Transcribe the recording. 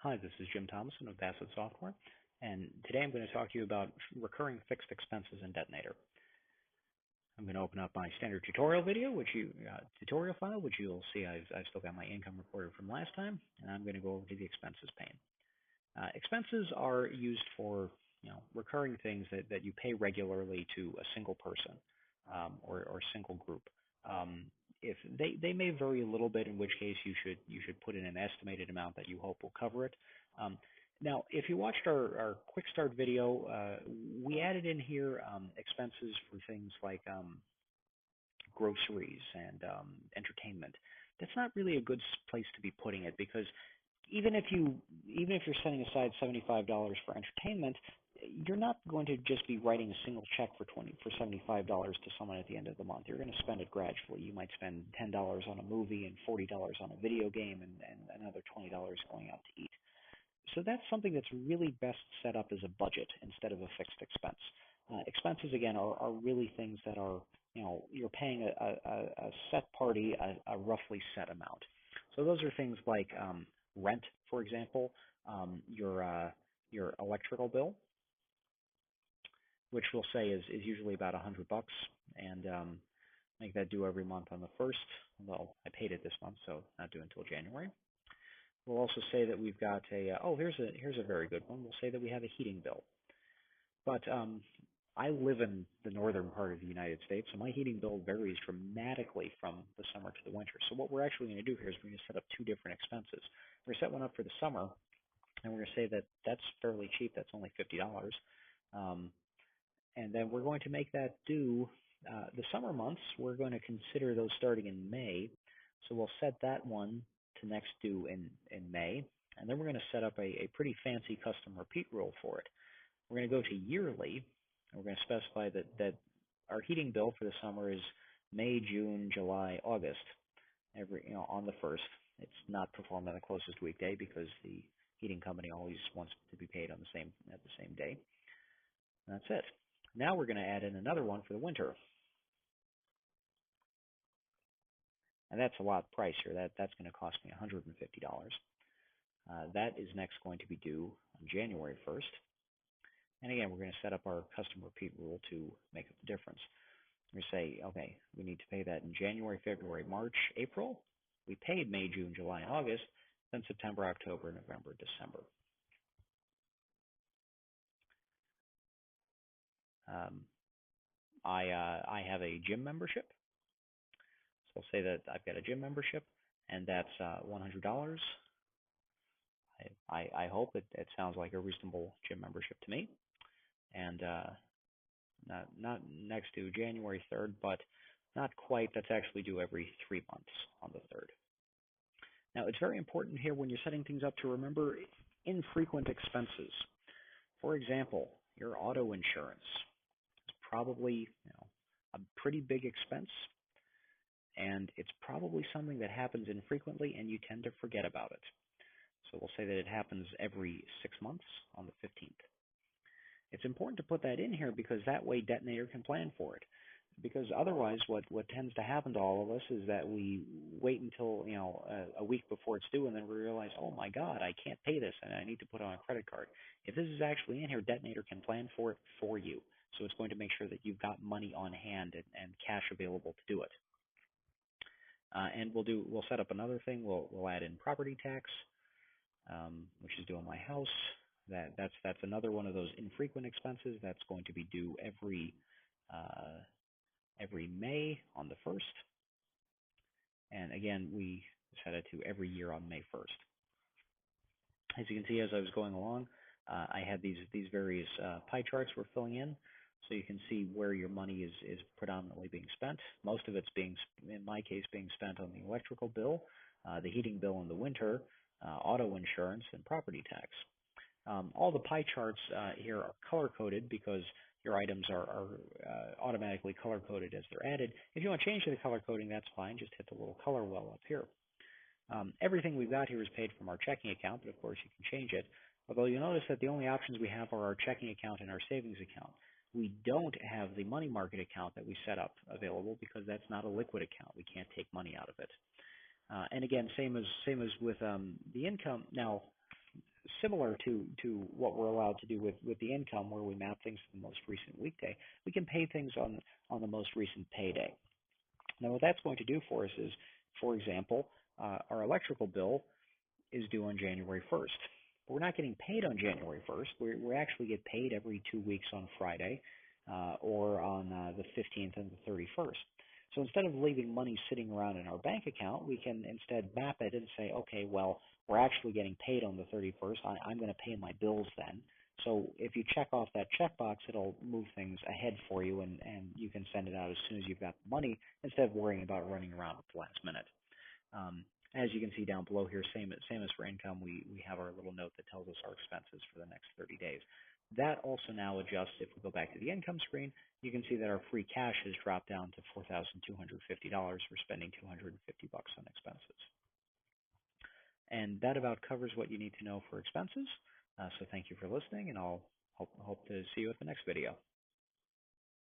Hi, this is Jim Thomason of Bassett Software, and today I'm going to talk to you about recurring fixed expenses in Detonator. I'm going to open up my standard tutorial video, tutorial file, which you'll see I've still got my income reported from last time, and I'm going to go over to the expenses pane. Expenses are used for recurring things that you pay regularly to a single person or single group. If they may vary a little bit, in which case you should put in an estimated amount that you hope will cover it. Now, if you watched our quick start video, we added in here expenses for things like groceries and entertainment. That's not really a good place to be putting it, because even if you're setting aside $75 for entertainment, you're not going to just be writing a single check for $75 to someone at the end of the month. You're going to spend it gradually. You might spend $10 on a movie and $40 on a video game and another $20 going out to eat. So that's something that's really best set up as a budget instead of a fixed expense. Expenses, again, are really things that are, you're paying a set party a roughly set amount. So those are things like rent, for example, your electrical bill, which we'll say is usually about $100, and make that due every month on the 1st. Well, I paid it this month, so not due until January. We'll also say that we've got here's a very good one. We'll say that we have a heating bill. But I live in the northern part of the United States, so my heating bill varies dramatically from the summer to the winter. So what we're actually going to do here is we're going to set up two different expenses. We're going to set one up for the summer, and we're going to say that that's fairly cheap. That's only $50. And then we're going to make that due the summer months. We're going to consider those starting in May. So we'll set that one to next due in May. And then we're going to set up a pretty fancy custom repeat rule for it. We're going to go to yearly, and we're going to specify that our heating bill for the summer is May, June, July, August, on the 1st. It's not performed on the closest weekday because the heating company always wants to be paid at the same day. And that's it. Now we're going to add in another one for the winter. And that's a lot pricier. That's going to cost me $150. That is next going to be due on January 1st. And again, we're going to set up our custom repeat rule to make up the difference. We say, okay, we need to pay that in January, February, March, April. We paid May, June, July, and August. Then September, October, November, December. I have a gym membership. So I'll say that I've got a gym membership, and that's $100. I hope it sounds like a reasonable gym membership to me. And not next due January 3rd, but not quite. That's actually due every 3 months on the 3rd. Now, it's very important here when you're setting things up to remember infrequent expenses. For example, your auto insurance is probably a pretty big expense, and it's probably something that happens infrequently and you tend to forget about it. So we'll say that it happens every 6 months on the 15th. It's important to put that in here because that way Detonator can plan for it. Because otherwise what tends to happen to all of us is that we wait until a week before it's due, and then we realize, oh my God, I can't pay this and I need to put it on a credit card. If this is actually in here, Detonator can plan for it for you. So it's going to make sure that you've got money on hand and cash available to do it. And we'll set up another thing. We'll add in property tax, which is due on my house. That's another one of those infrequent expenses that's going to be due every May on the 1st. And again, we set it to every year on May 1st. As you can see, as I was going along, I had these various pie charts we're filling in. So you can see where your money is predominantly being spent. Most of it's in my case, being spent on the electrical bill, the heating bill in the winter, auto insurance, and property tax. All the pie charts here are color-coded because your items are automatically color-coded as they're added. If you want to change the color coding, that's fine. Just hit the little color well up here. Everything we've got here is paid from our checking account, but of course you can change it. Although you'll notice that the only options we have are our checking account and our savings account. We don't have the money market account that we set up available because that's not a liquid account. We can't take money out of it. And again, same as with the income. Now, similar to what we're allowed to do with the income, where we map things to the most recent weekday. We can pay things on the most recent payday. Now, what that's going to do for us is, for example, our electrical bill is due on January 1st. But we're not getting paid on January 1st. We actually get paid every 2 weeks on Friday, or on the 15th and the 31st. So instead of leaving money sitting around in our bank account, we can instead map it and say, okay, well, we're actually getting paid on the 31st. I'm going to pay my bills then. So if you check off that checkbox, it'll move things ahead for you, and you can send it out as soon as you've got the money instead of worrying about running around at the last minute. Um, as you can see down below here, same as for income, we have our little note that tells us our expenses for the next 30 days. That also now adjusts. If we go back to the income screen, you can see that our free cash has dropped down to $4,250. We're spending $250 on expenses. And that about covers what you need to know for expenses. So thank you for listening, and I'll hope to see you at the next video.